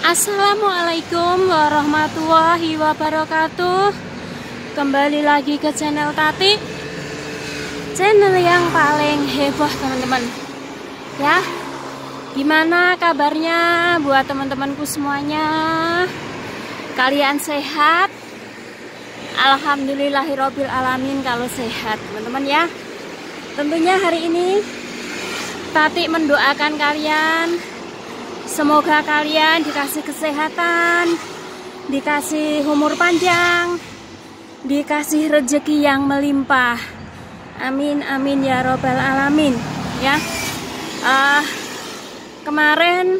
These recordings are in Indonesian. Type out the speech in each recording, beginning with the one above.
Assalamualaikum warahmatullahi wabarakatuh. Kembali lagi ke channel Tati, channel yang paling heboh teman-teman. Ya, gimana kabarnya buat teman-temanku semuanya? Kalian sehat? Alhamdulillahirobbil alamin kalau sehat teman-teman ya. Tentunya hari ini Tati mendoakan kalian, semoga kalian dikasih kesehatan, dikasih umur panjang, dikasih rezeki yang melimpah. Amin amin ya robbal alamin ya. Kemarin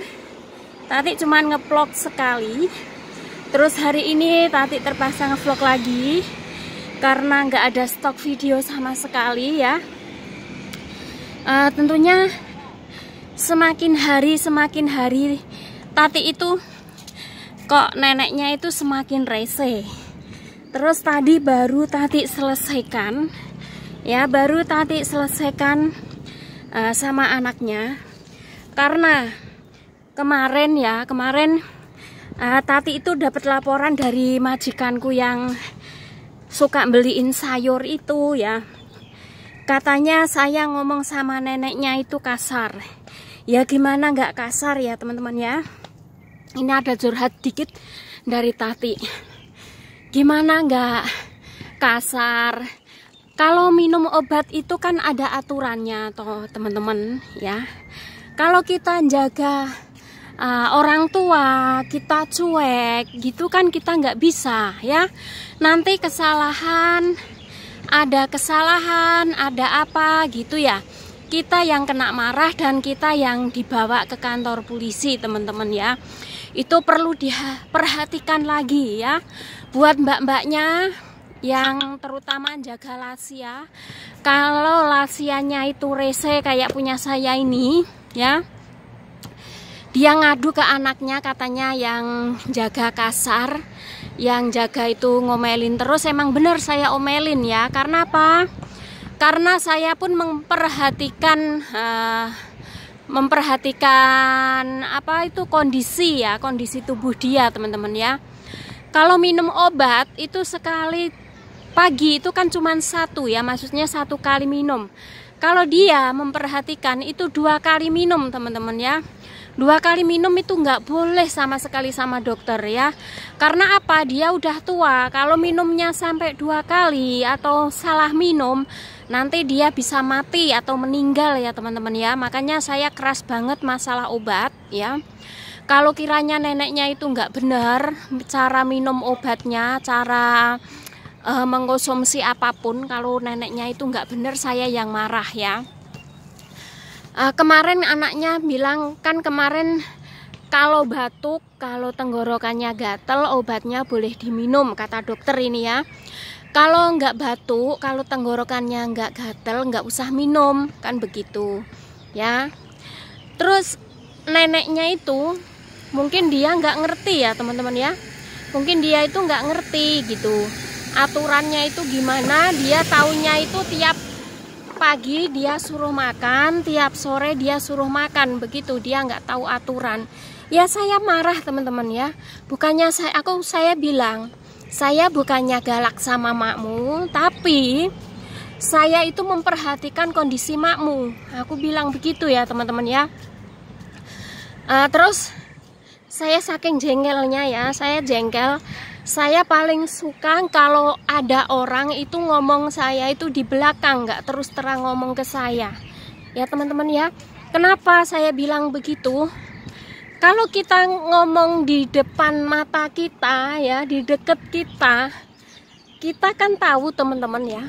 Tati cuman ngevlog sekali, terus hari ini Tati terpaksa ngevlog lagi karena nggak ada stok video sama sekali ya. Tentunya semakin hari Tati itu kok neneknya itu semakin rese. Terus tadi baru Tati selesaikan ya, sama anaknya. Karena kemarin Tati itu dapat laporan dari majikanku yang suka beliin sayur itu ya. Katanya saya ngomong sama neneknya itu kasar. Ya gimana nggak kasar ya teman-teman ya. Ini ada curhat dikit dari Tati. Gimana nggak kasar? Kalau minum obat itu kan ada aturannya toh teman-teman ya. Kalau kita jaga orang tua, kita cuek gitu kan kita nggak bisa ya. Nanti ada kesalahan, ada apa gitu ya, kita yang kena marah dan kita yang dibawa ke kantor polisi teman-teman ya. Itu perlu diperhatikan lagi ya, buat mbak-mbaknya yang terutama jaga lansia. Kalau lansianya itu rese kayak punya saya ini ya, dia ngadu ke anaknya, katanya yang jaga kasar, yang jaga itu ngomelin terus. Emang bener saya omelin ya. Karena apa? Karena saya pun memperhatikan apa itu kondisi ya, kondisi tubuh dia teman-teman ya. Kalau minum obat itu sekali pagi itu kan cuma satu ya, maksudnya 1 kali minum. Kalau dia memperhatikan itu 2 kali minum teman-teman ya. 2 kali minum itu nggak boleh sama sekali sama dokter ya. Karena apa? Dia udah tua. Kalau minumnya sampai 2 kali atau salah minum, nanti dia bisa mati atau meninggal ya teman-teman ya. Makanya saya keras banget masalah obat ya. Kalau kiranya neneknya itu nggak benar cara minum obatnya, cara mengkonsumsi apapun, kalau neneknya itu nggak benar, saya yang marah ya. Kemarin anaknya bilang kan, kemarin kalau batuk, kalau tenggorokannya gatel, obatnya boleh diminum kata dokter ini ya. Kalau nggak batuk, kalau tenggorokannya nggak gatel, nggak usah minum kan begitu ya. Terus neneknya itu mungkin dia nggak ngerti ya teman-teman ya. Mungkin dia itu nggak ngerti gitu aturannya itu gimana. Dia taunya itu tiap pagi dia suruh makan, tiap sore dia suruh makan, begitu. Dia nggak tahu aturan. Ya saya marah teman-teman ya. Bukannya saya bilang, saya bukannya galak sama makmu, tapi saya itu memperhatikan kondisi makmu. Aku bilang begitu ya teman-teman ya. Terus saya saking jengkelnya ya, saya jengkel. Saya paling suka kalau ada orang itu ngomong saya itu di belakang, nggak terus terang ngomong ke saya. Ya teman-teman ya, kenapa saya bilang begitu? Kalau kita ngomong di depan mata kita ya, di deket kita kan tahu teman-teman ya.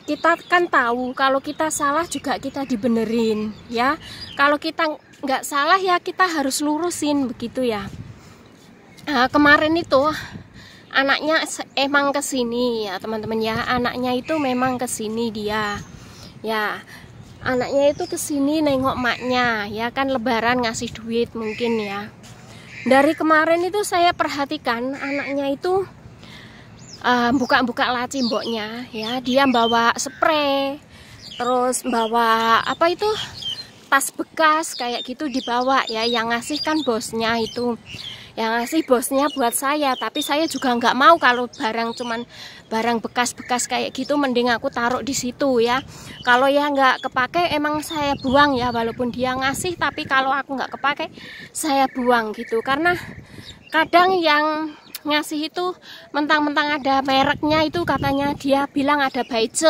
Kita kan tahu kalau kita salah juga kita dibenerin ya. Kalau kita nggak salah ya kita harus lurusin begitu ya. Kemarin itu anaknya emang kesini ya teman-teman ya. Anaknya itu memang kesini dia ya. Anaknya itu kesini nengok maknya ya kan, lebaran ngasih duit mungkin ya. Dari kemarin itu saya perhatikan anaknya itu buka-buka laci mboknya ya. Dia bawa spray, terus bawa apa itu, tas bekas kayak gitu dibawa ya. Yang ngasih kan bosnya itu. Yang ngasih bosnya buat saya, tapi saya juga nggak mau kalau barang cuman barang bekas-bekas kayak gitu, mending aku taruh di situ ya. Kalau ya nggak kepake emang saya buang ya, walaupun dia ngasih, tapi kalau aku nggak kepake saya buang gitu. Karena kadang yang ngasih itu mentang-mentang ada mereknya, itu katanya dia bilang ada Baice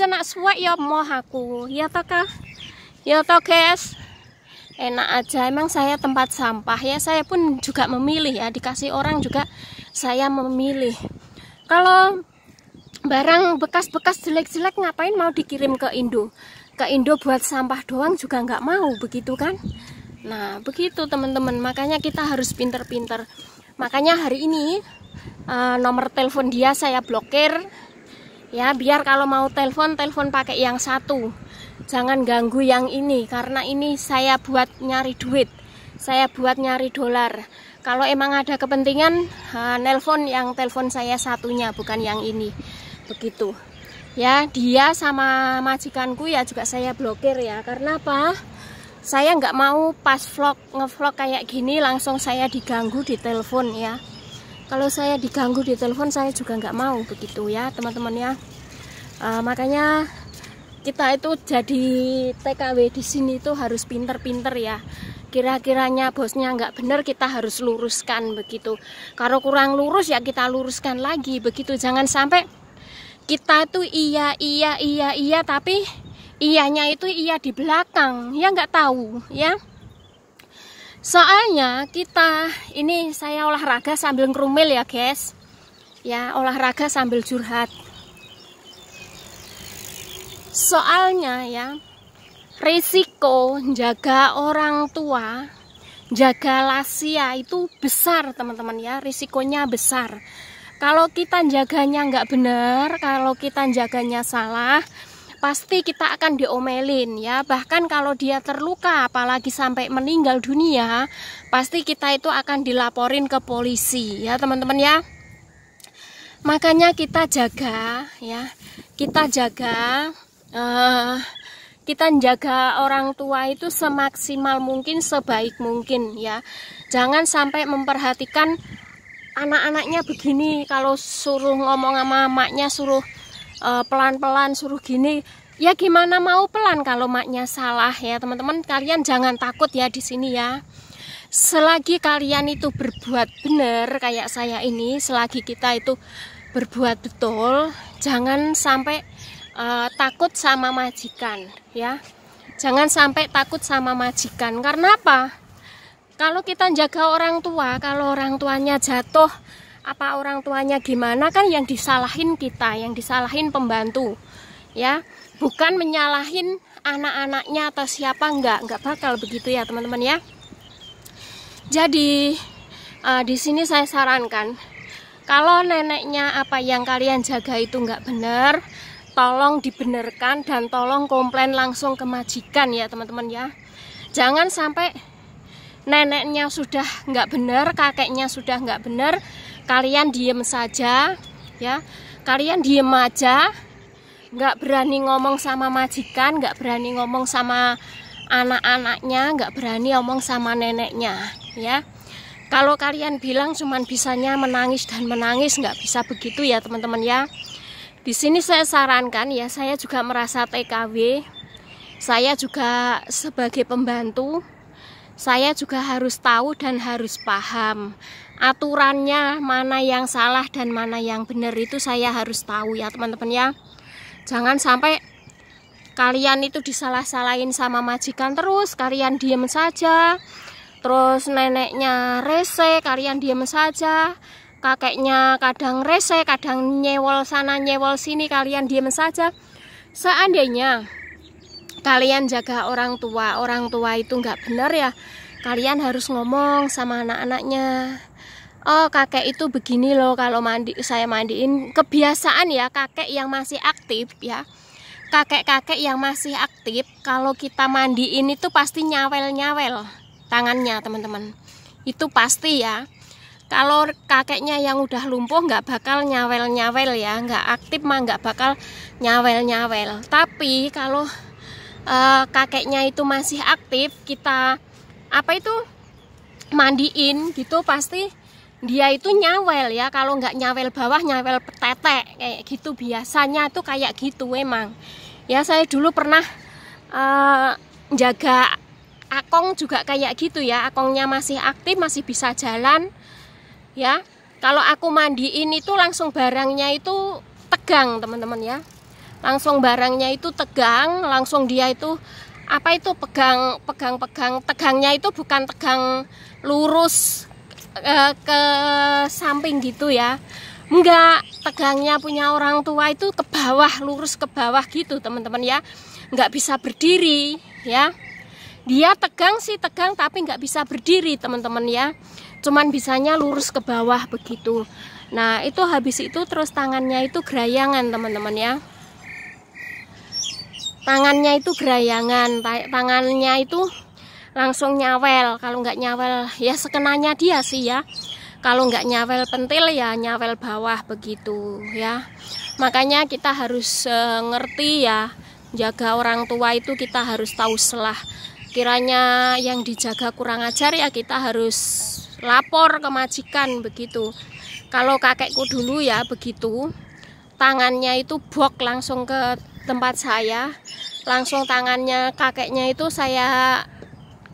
nak suwek ya moh aku ya toh kah ya toh guys. Enak aja, emang saya tempat sampah ya, saya pun juga memilih ya, dikasih orang juga saya memilih. Kalau barang bekas-bekas jelek-jelek ngapain mau dikirim ke Indo buat sampah doang juga nggak mau, begitu kan. Nah begitu teman-teman, makanya kita harus pinter-pinter. Makanya hari ini nomor telepon dia saya blokir ya, biar kalau mau telepon pakai yang satu, jangan ganggu yang ini, karena ini saya buat nyari duit, saya buat nyari dolar. Kalau emang ada kepentingan nelpon yang telepon saya satunya, bukan yang ini, begitu ya. Dia sama majikanku ya juga saya blokir ya, karena apa? Saya nggak mau pas ngevlog kayak gini langsung saya diganggu di telepon ya. Kalau saya diganggu di telepon saya juga nggak mau, begitu ya teman-teman ya. Makanya kita itu jadi TKW di sini tuh harus pinter-pinter ya. Kira-kiranya bosnya nggak bener kita harus luruskan, begitu. Kalau kurang lurus ya kita luruskan lagi, begitu. Jangan sampai kita tuh iya tapi iyanya itu iya di belakang ya, nggak tahu ya. Soalnya kita ini, saya olahraga sambil ngerumil ya guys ya, olahraga sambil curhat. Soalnya ya, risiko jaga orang tua, jaga lansia itu besar teman-teman ya, risikonya besar. Kalau kita jaganya nggak benar, kalau kita jaganya salah, pasti kita akan diomelin ya. Bahkan kalau dia terluka, apalagi sampai meninggal dunia, pasti kita itu akan dilaporin ke polisi ya teman-teman ya. Makanya kita jaga ya, kita jaga orang tua itu semaksimal mungkin, sebaik mungkin ya. Jangan sampai memperhatikan anak-anaknya begini, kalau suruh ngomong sama maknya suruh pelan-pelan, suruh gini ya, gimana mau pelan kalau maknya salah ya teman-teman. Kalian jangan takut ya di sini ya. Selagi kalian itu berbuat benar kayak saya ini, selagi kita itu berbuat betul, jangan sampai takut sama majikan ya. Jangan sampai takut sama majikan. Karena apa? Kalau kita jaga orang tua, kalau orang tuanya jatuh, apa orang tuanya gimana, kan yang disalahin kita, yang disalahin pembantu ya, bukan menyalahin anak-anaknya atau siapa, nggak bakal begitu ya teman-teman ya. Jadi di sini saya sarankan, kalau neneknya apa yang kalian jaga itu nggak benar, tolong dibenarkan dan tolong komplain langsung ke majikan ya teman-teman ya. Jangan sampai neneknya sudah nggak benar, kakeknya sudah nggak benar, kalian diem saja ya, kalian diem aja, nggak berani ngomong sama majikan, nggak berani ngomong sama anak-anaknya, nggak berani ngomong sama neneknya ya. Kalau kalian bilang cuman bisanya menangis dan menangis, nggak bisa begitu ya teman-teman ya. Di sini saya sarankan ya, saya juga merasa TKW, saya juga sebagai pembantu, saya juga harus tahu dan harus paham aturannya, mana yang salah dan mana yang benar, itu saya harus tahu ya teman-teman ya. Jangan sampai kalian itu disalah-salahin sama majikan terus, kalian diem saja. Terus neneknya rese, kalian diem saja. Kakeknya kadang rese, kadang nyewol sana nyewol sini, kalian diem saja. Seandainya kalian jaga orang tua itu nggak benar ya, kalian harus ngomong sama anak-anaknya. Oh kakek itu begini loh, kalau saya mandiin, kebiasaan ya kakek yang masih aktif ya, kakek-kakek yang masih aktif, kalau kita mandiin itu pasti nyawel-nyawel tangannya teman-teman, itu pasti ya. Kalau kakeknya yang udah lumpuh nggak bakal nyawel-nyawel ya, nggak aktif mah nggak bakal nyawel-nyawel. Tapi kalau kakeknya itu masih aktif, kita mandiin gitu pasti dia itu nyawel ya. Kalau nggak nyawel bawah, nyawel tetek kayak gitu, biasanya tuh kayak gitu emang ya. Saya dulu pernah jaga akong juga kayak gitu ya. Akongnya masih aktif, masih bisa jalan ya. Kalau aku mandiin itu langsung barangnya itu tegang teman-teman ya, langsung barangnya itu tegang, langsung dia itu apa itu pegang tegangnya itu bukan tegang lurus ke samping gitu ya, enggak, tegangnya punya orang tua itu ke bawah, lurus ke bawah gitu teman-teman ya, nggak bisa berdiri ya. Dia tegang sih tegang tapi nggak bisa berdiri teman-teman ya, cuman bisanya lurus ke bawah begitu. Nah itu habis itu terus tangannya itu gerayangan teman-teman ya, tangannya itu gerayangan, tangannya itu langsung nyawel. Kalau nggak nyawel ya sekenanya dia sih ya, kalau nggak nyawel pentil ya nyawel bawah begitu ya. Makanya kita harus ngerti ya, jaga orang tua itu kita harus tahu selah. Kiranya yang dijaga kurang ajar ya kita harus lapor ke majikan begitu. Kalau kakekku dulu ya begitu, tangannya itu bok langsung ke tempat saya, langsung tangannya kakeknya itu saya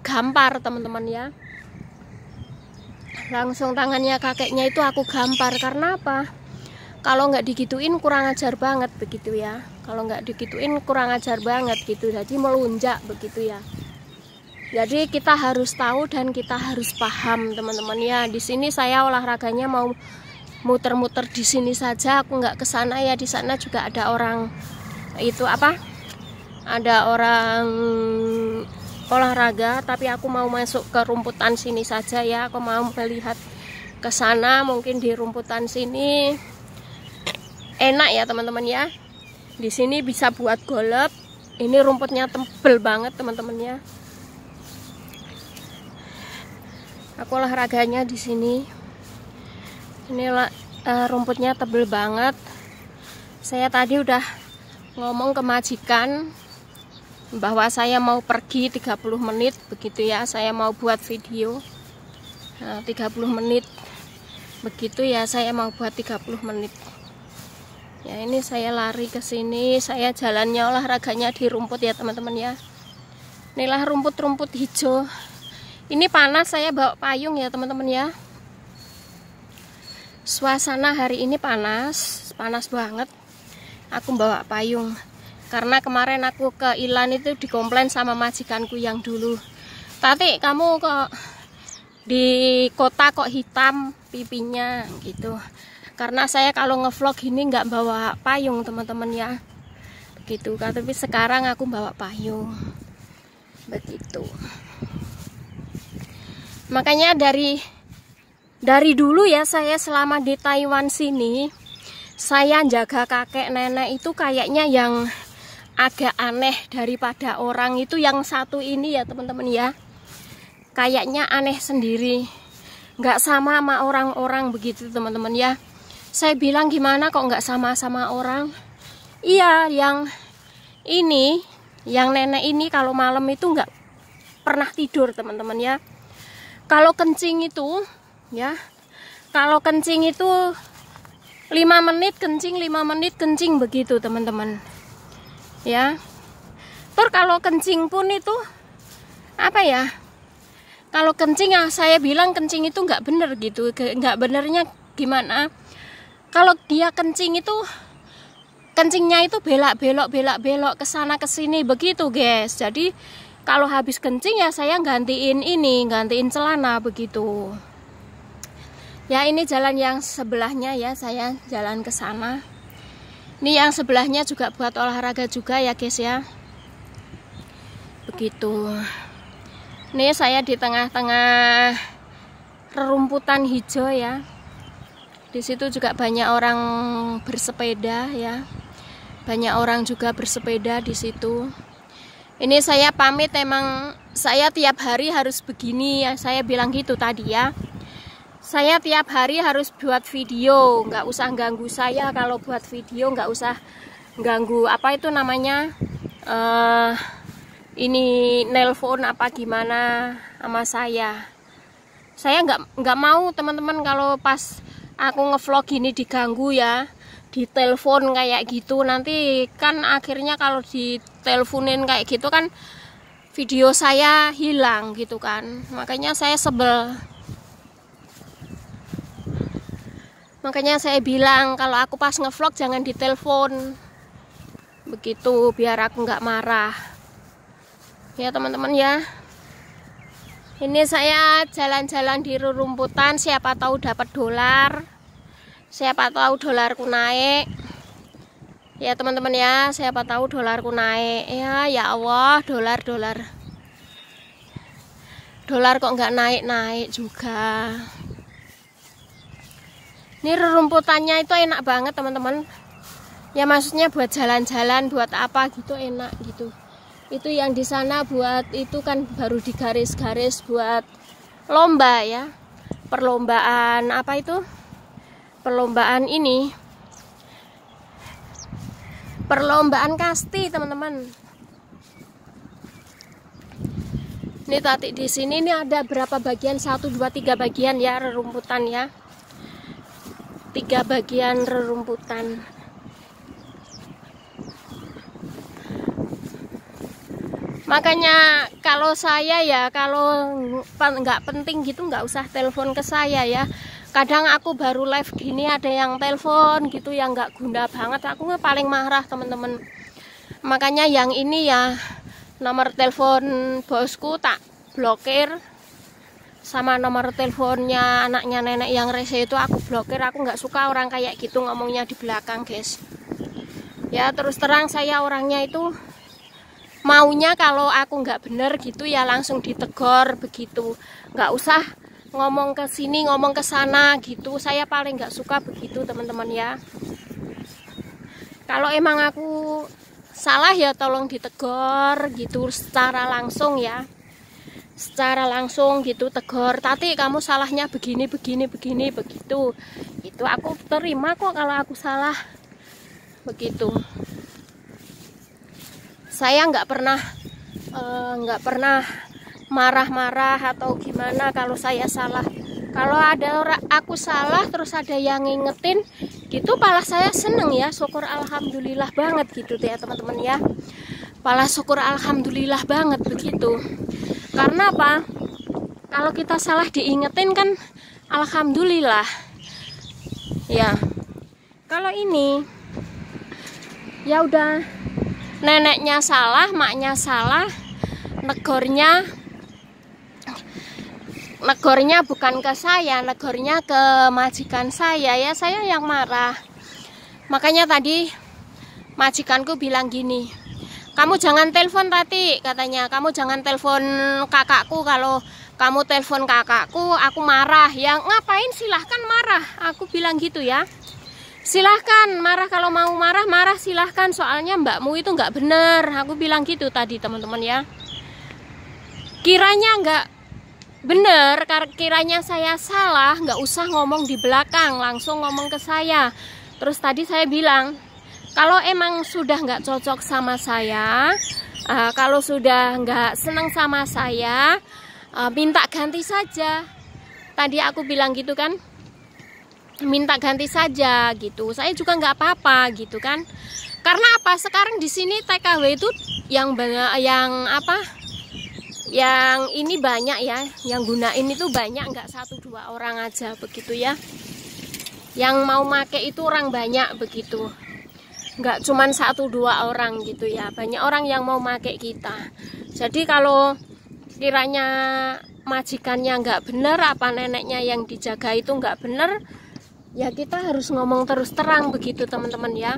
gampar teman-teman ya, langsung tangannya kakeknya itu aku gampar. Karena apa? Kalau nggak digituin kurang ajar banget begitu ya, kalau nggak digituin kurang ajar banget gitu, jadi melunjak begitu ya. Jadi kita harus tahu dan kita harus paham teman-teman ya. Di sini saya olahraganya mau muter-muter di sini saja, aku nggak ke sana ya. Di sana juga ada orang itu apa? Ada orang olahraga, tapi aku mau masuk ke rumputan sini saja ya. Aku mau melihat ke sana, mungkin di rumputan sini enak ya teman-teman ya. Di sini bisa buat golf. Ini rumputnya tebel banget teman-teman ya. Aku olahraganya di sini. Inilah rumputnya tebel banget. Saya tadi udah ngomong ke majikan bahwa saya mau pergi 30 menit begitu ya. Saya mau buat video 30 menit begitu ya. Saya mau buat 30 menit. Ya ini saya lari ke sini. Saya jalannya olahraganya di rumput ya teman-teman ya. Inilah rumput-rumput hijau. Ini panas, saya bawa payung ya teman-teman ya. Suasana hari ini panas banget. Aku bawa payung karena kemarin aku ke Ilan itu dikomplain sama majikanku yang dulu, Tati kamu kok di kota kok hitam pipinya gitu. Karena saya kalau ngevlog ini nggak bawa payung teman-teman ya, begitu. Tapi sekarang aku bawa payung begitu. Makanya dari dulu ya, saya selama di Taiwan sini, saya jaga kakek nenek itu kayaknya yang agak aneh daripada orang itu yang satu ini ya teman-teman ya. Kayaknya aneh sendiri, nggak sama orang-orang begitu teman-teman ya. Saya bilang gimana kok nggak sama orang? Iya, yang ini, yang nenek ini kalau malam itu nggak pernah tidur teman-teman ya. Kalau kencing itu ya, kalau kencing itu 5 menit kencing, 5 menit kencing begitu teman-teman ya. Terus kalau kencing pun itu apa ya, kalau kencing ya saya bilang kencing itu nggak bener gitu. Nggak benernya gimana, kalau dia kencing itu kencingnya itu belak-belok ke sana ke sini begitu guys. Jadi kalau habis kencing ya saya gantiin celana begitu. Ya ini jalan yang sebelahnya ya, saya jalan ke sana. Ini yang sebelahnya juga buat olahraga juga ya guys ya. Begitu. Ini saya di tengah-tengah rerumputan hijau ya. Di situ juga banyak orang bersepeda ya. Banyak orang juga bersepeda di situ. Ini saya pamit, emang saya tiap hari harus begini ya. Saya bilang gitu tadi ya. Saya tiap hari harus buat video, nggak usah ganggu saya. Kalau buat video nggak usah ganggu apa itu namanya, ini nelpon apa gimana sama saya. Saya nggak mau teman-teman kalau pas aku ngevlog gini diganggu ya, ditelepon kayak gitu. Nanti kan akhirnya kalau diteleponin kayak gitu kan video saya hilang gitu kan. Makanya saya sebel. Makanya saya bilang kalau aku pas ngevlog jangan ditelepon. Begitu biar aku nggak marah. Ya teman-teman ya. Ini saya jalan-jalan di rerumputan, siapa tahu dapat dolar. Siapa tahu dolarku naik. Ya teman-teman ya, siapa tahu dolarku naik. Ya Allah, dolar. Dolar kok nggak naik-naik juga. Ini rerumputannya itu enak banget teman-teman. Ya maksudnya buat jalan-jalan, buat apa gitu enak gitu. Itu yang di sana buat itu kan baru digaris-garis buat lomba ya. Perlombaan apa itu? Perlombaan ini. Perlombaan kasti, teman-teman. Ini tadi di sini ini ada berapa bagian? 1 2 3 bagian ya rerumputan ya. 3 bagian rerumputan. Makanya kalau saya ya, kalau nggak penting gitu nggak usah telepon ke saya ya. Kadang aku baru live gini ada yang telepon gitu yang nggak guna banget, aku paling marah teman-teman. Makanya yang ini ya nomor telepon bosku tak blokir, sama nomor teleponnya anaknya nenek yang rese itu aku blokir. Aku nggak suka orang kayak gitu ngomongnya di belakang guys. Ya terus terang saya orangnya itu maunya kalau aku nggak bener gitu ya langsung ditegor begitu, nggak usah ngomong ke sini ngomong ke sana gitu. Saya paling nggak suka begitu teman-teman ya. Kalau emang aku salah ya tolong ditegor gitu secara langsung ya, secara langsung gitu tegor. Tati kamu salahnya begini begitu. Itu aku terima kok kalau aku salah begitu. Saya nggak pernah marah-marah atau gimana kalau saya salah. Kalau ada orang aku salah terus ada yang ngingetin gitu, malah saya seneng ya, syukur alhamdulillah banget gitu ya teman-teman ya. Malah syukur alhamdulillah banget begitu. Karena apa? Kalau kita salah diingetin kan alhamdulillah. Ya. Kalau ini ya udah, neneknya salah, maknya salah, negornya bukan ke saya, negornya ke majikan saya ya, saya yang marah. Makanya tadi majikanku bilang gini, kamu jangan telepon Tati, katanya, kamu jangan telepon kakakku, kalau kamu telepon kakakku aku marah. Ya ngapain, silahkan marah, aku bilang gitu ya. Silahkan marah, kalau mau marah silahkan, soalnya mbakmu itu nggak bener, aku bilang gitu tadi teman-teman ya. Kiranya nggak bener, kiranya saya salah, nggak usah ngomong di belakang, langsung ngomong ke saya. Terus tadi saya bilang kalau emang sudah nggak cocok sama saya, kalau sudah nggak seneng sama saya, minta ganti saja. Tadi aku bilang gitu kan, minta ganti saja gitu. Saya juga nggak apa-apa gitu kan. Karena apa? Sekarang di sini TKW itu yang banyak, yang ini banyak ya, yang gunain itu banyak, nggak 1 2 orang aja begitu ya. Yang mau make itu orang banyak begitu. Nggak cuman 1 2 orang gitu ya. Banyak orang yang mau make kita. Jadi kalau kiranya majikannya nggak bener, apa neneknya yang dijaga itu nggak bener, ya kita harus ngomong terus terang begitu teman-teman ya.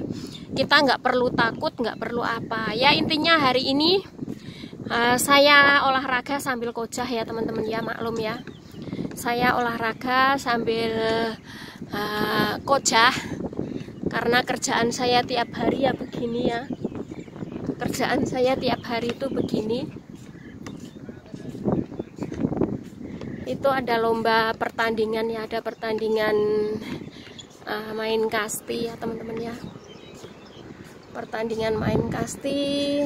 Kita nggak perlu takut, nggak perlu apa ya. Intinya hari ini saya olahraga sambil kojah ya teman-teman ya, maklum ya. Saya olahraga sambil kojah karena kerjaan saya tiap hari ya begini ya. Kerjaan saya tiap hari itu begini. Itu ada lomba pertandingan ya, ada pertandingan main kasti ya teman-teman ya. Pertandingan main kasti.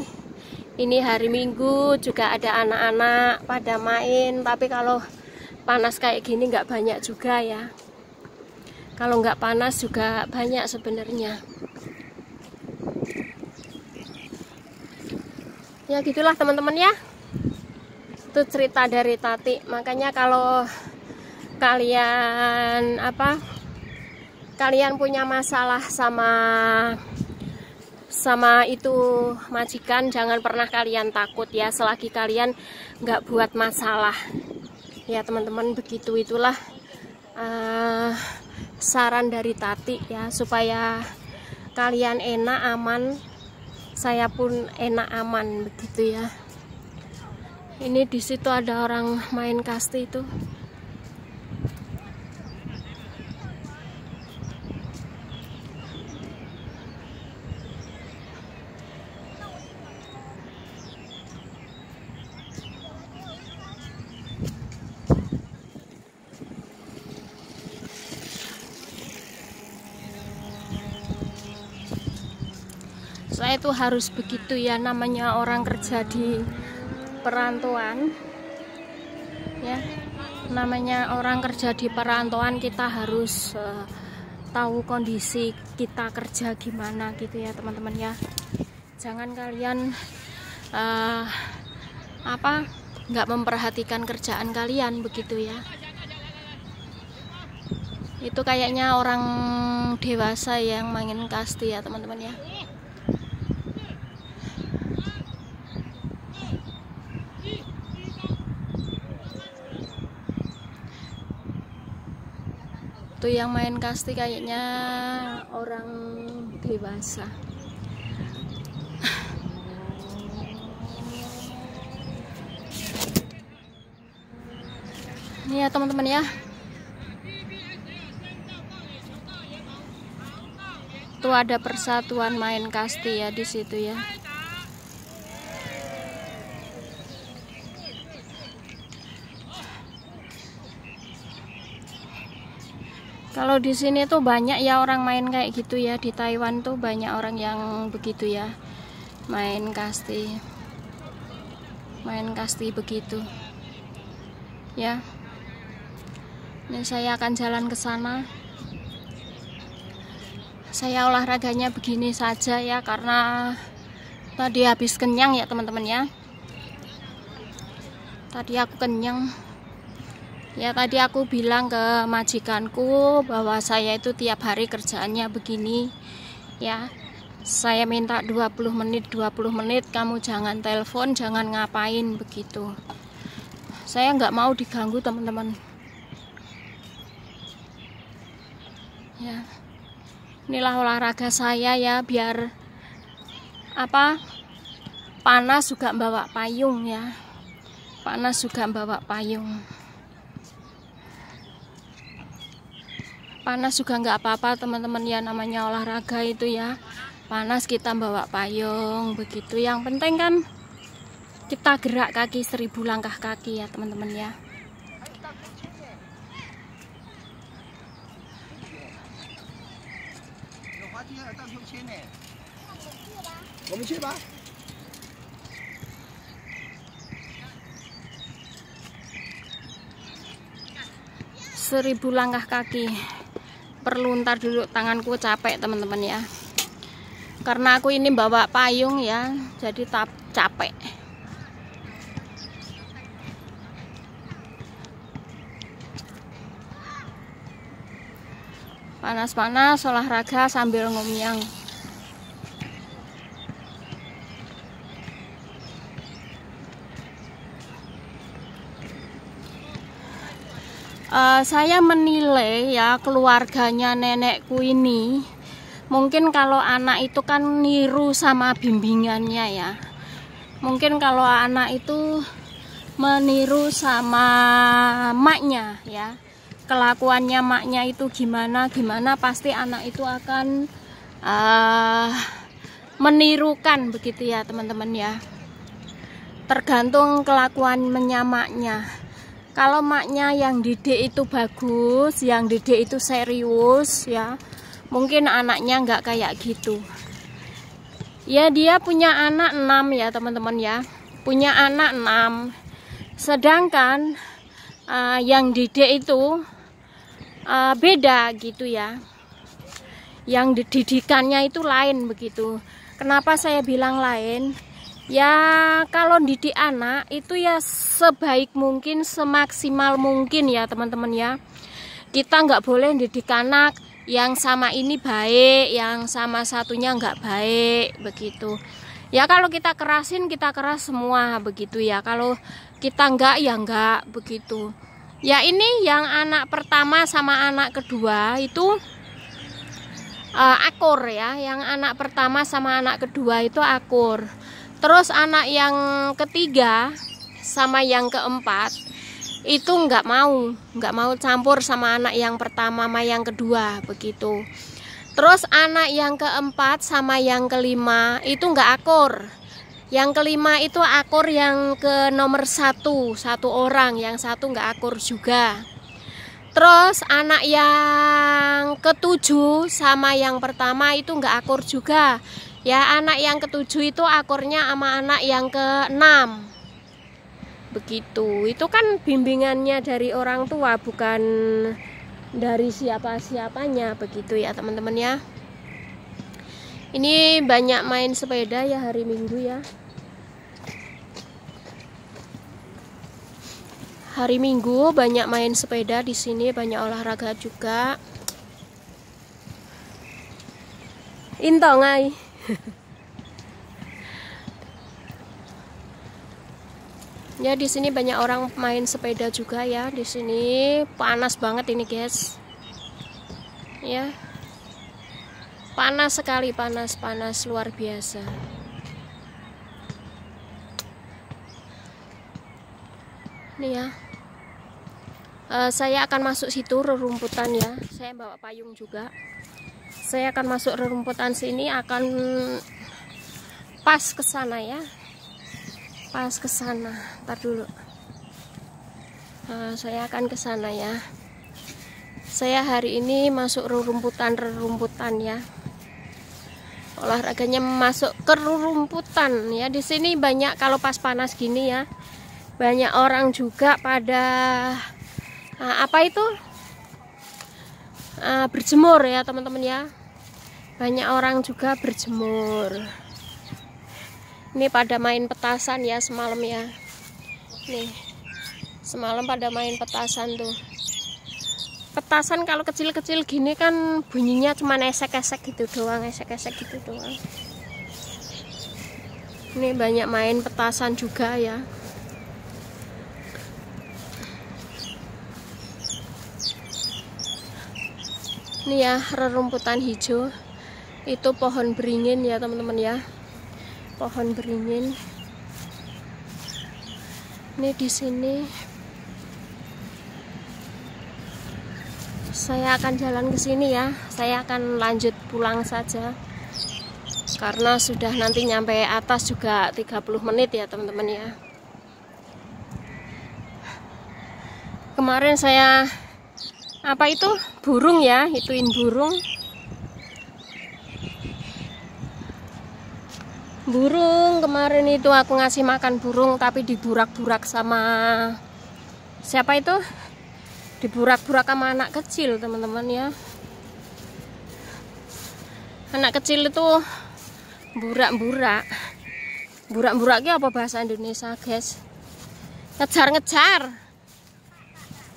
Ini hari Minggu juga ada anak-anak pada main, tapi kalau panas kayak gini nggak banyak juga ya. Kalau nggak panas juga banyak sebenarnya. Ya gitulah teman-teman ya. Itu cerita dari Tati. Makanya kalau kalian kalian punya masalah sama itu majikan, jangan pernah kalian takut ya, selagi kalian nggak buat masalah ya teman-teman. Begitu, itulah saran dari Tati ya, supaya kalian enak aman, saya pun enak aman, begitu ya. Ini di situ ada orang main kasti itu. Saya itu harus begitu ya, namanya orang kerja di perantauan ya, namanya orang kerja di perantauan, kita harus tahu kondisi kita kerja gimana gitu ya teman-teman ya. Jangan kalian nggak memperhatikan kerjaan kalian, begitu ya. Itu kayaknya orang dewasa yang main kasti ya teman-teman ya. Tuh yang main kasti kayaknya orang dewasa. Ini ya teman-teman ya. Tuh ada persatuan main kasti ya di situ ya. Kalau di sini tuh banyak ya orang main kayak gitu ya, di Taiwan tuh banyak orang yang begitu ya, main kasti begitu ya. Ini saya akan jalan ke sana. Saya olahraganya begini saja ya, karena tadi habis kenyang ya teman-teman ya. Tadi aku kenyang. Ya tadi aku bilang ke majikanku bahwa saya itu tiap hari kerjaannya begini ya. Saya minta 20 menit kamu jangan telepon, jangan ngapain, begitu. Saya nggak mau diganggu teman-teman ya. Inilah olahraga saya ya, biar panas juga bawa payung ya. Panas juga bawa payung. Panas juga nggak apa-apa teman-teman ya, namanya olahraga itu ya. Panas kita bawa payung, begitu. Yang penting kan kita gerak kaki 1000 langkah kaki ya teman-teman ya. Seribu langkah kaki. Perlu ntar dulu, tanganku capek teman-teman ya, karena aku ini bawa payung ya, jadi capek. Panas-panas olahraga sambil ngomyang. Saya menilai ya, keluarganya nenekku ini, mungkin kalau anak itu kan niru sama bimbingannya ya. Mungkin kalau anak itu meniru sama maknya ya, kelakuannya maknya itu gimana pasti anak itu akan menirukan, begitu ya teman-teman ya. Tergantung kelakuannya maknya. Kalau maknya yang didik itu bagus, yang didik itu serius ya, mungkin anaknya nggak kayak gitu. Ya dia punya anak 6 ya teman-teman ya, punya anak 6. Sedangkan yang didik itu beda gitu ya. Yang didikannya itu lain begitu. Kenapa saya bilang lain? Ya kalau didik anak itu ya sebaik mungkin, semaksimal mungkin ya teman-teman ya. Kita nggak boleh didik anak yang sama ini baik, yang sama satunya nggak baik begitu. Ya kalau kita kerasin, kita keras semua begitu ya. Kalau kita nggak, ya nggak begitu. Ya ini yang anak pertama sama anak kedua itu akur ya. Yang anak pertama sama anak kedua itu akur. Terus anak yang ketiga sama yang keempat itu nggak mau campur sama anak yang pertama sama yang kedua begitu. Terus anak yang keempat sama yang kelima itu nggak akur. Yang kelima itu akur yang ke nomor satu orang, yang satu nggak akur juga. Terus anak yang ketujuh sama yang pertama itu nggak akur juga. Ya anak yang ketujuh itu akurnya sama anak yang keenam. Begitu. Itu kan bimbingannya dari orang tua, bukan dari siapa-siapanya begitu ya teman-teman ya. Ini banyak main sepeda ya hari Minggu ya. Hari Minggu banyak main sepeda di sini, banyak olahraga juga. Into ngai. Ya di sini banyak orang main sepeda juga ya. Di sini panas banget ini guys. Ya. Panas sekali, panas luar biasa. Nih ya. Saya akan masuk situ rerumputan ya. Saya bawa payung juga. Saya akan masuk rerumputan sini, akan pas ke sana ya. Pas ke sana, ntar dulu. Saya akan ke sana ya. Saya hari ini masuk rerumputan ya. Olahraganya masuk ke rerumputan ya. Di sini banyak, kalau pas panas gini ya, banyak orang juga pada berjemur ya teman-teman ya. Banyak orang juga berjemur. Ini pada main petasan ya semalam ya. Nih, semalam pada main petasan tuh. Petasan kalau kecil-kecil gini kan bunyinya cuma esek-esek gitu doang, esek-esek gitu doang. Ini banyak main petasan juga ya. Ini ya rerumputan hijau. Itu pohon beringin ya teman-teman ya. Pohon beringin. Ini di sini. Saya akan jalan ke sini ya. Saya akan lanjut pulang saja. Karena sudah nanti nyampe atas juga 30 menit ya teman-teman ya. Kemarin saya burung ya, ituin burung. Burung kemarin itu aku ngasih makan burung, tapi diburak-burak sama siapa itu? Diburak-burak sama anak kecil teman-teman ya. Anak kecil itu burak-burak. Burak-buraknya apa bahasa Indonesia guys? Ngejar-ngejar.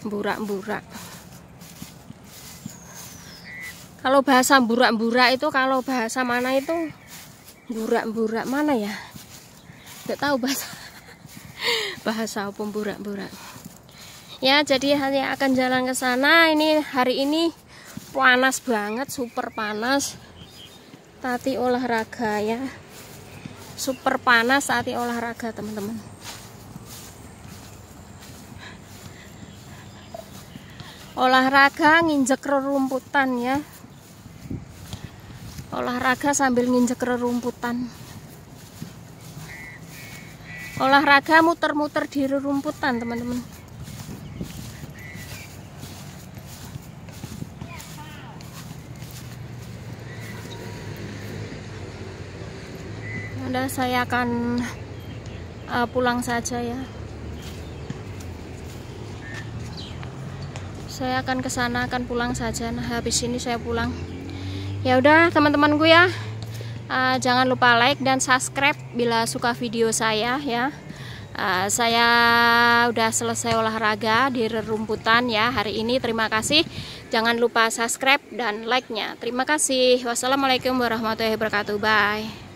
Burak-burak. Kalau bahasa burak-burak itu, kalau bahasa mana itu? Burak-burak mana ya? Nggak tahu bahasa apa burak-burak. Ya, jadi hanya akan jalan ke sana. Ini hari ini panas banget, super panas. Tati olahraga ya. Super panas tati olahraga, teman-teman. Olahraga nginjek rerumputan ya. Olahraga sambil nginjek rerumputan. Olahraga muter-muter di rerumputan, teman-teman. Udah, saya akan pulang saja ya. Saya akan ke sana, akan pulang saja. Nah, habis ini saya pulang. Ya udah teman-temanku ya. Jangan lupa like dan subscribe bila suka video saya ya. Saya udah selesai olahraga di rerumputan ya hari ini. Terima kasih. Jangan lupa subscribe dan like-nya. Terima kasih. Wassalamualaikum warahmatullahi wabarakatuh. Bye.